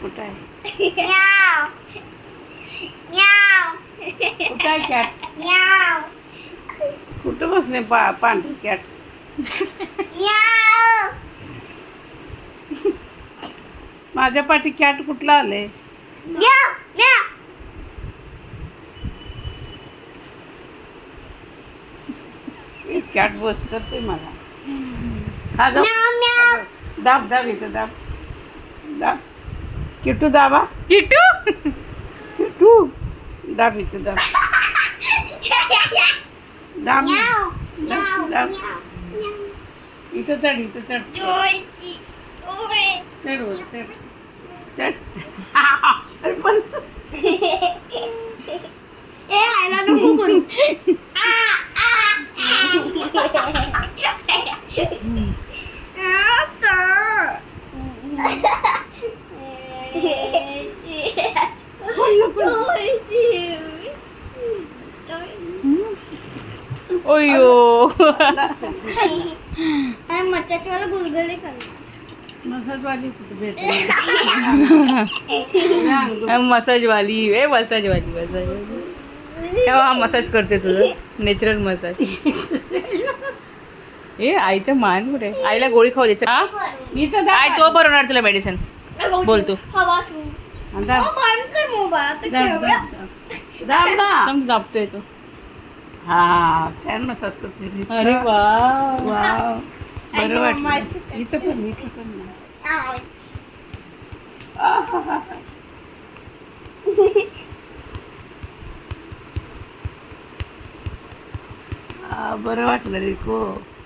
कुठं आहे म्याव म्याव कुठं आहे कॅट म्याव कुठं बसले पांढरी कॅट म्याव माझ्या पाठी कॅट कुठला आले म्याव म्याव कॅट बस करते मला हा जाऊ. म्याव म्याव दाब दाब इथं दाब दाब किटू दाबा किटू किटू दाब इथं दाब दाब म्याव दाब म्याव दाब इथं चढ इथं चढ चढ वर चढ चढ अरे पण ए आयला नको करू ओयो मच्छाची मला गुलगुले करणार मसाजवाली कुठं भेटली मसाजवाली ए मसाजवाली मसाजवाली तेव्हा हा मसाज करते तुझं नॅचरल मसाज ए आईचं मान कुठे आईला गोळी खाऊ द्यायचं हा इथं आई तो बनवणार तुला मेडिसिन बोल तू हवा दाब बंद कर मोबाईल आता दाब खेळूया. दाब दाब ना एकदम दाबतोय तो हा छान मसाज करते मी. अरे वा वाव बरं आणि मम्मा वाटलं सुकट इथं पण ना आव. आहाहा. बरं वाटलं रिको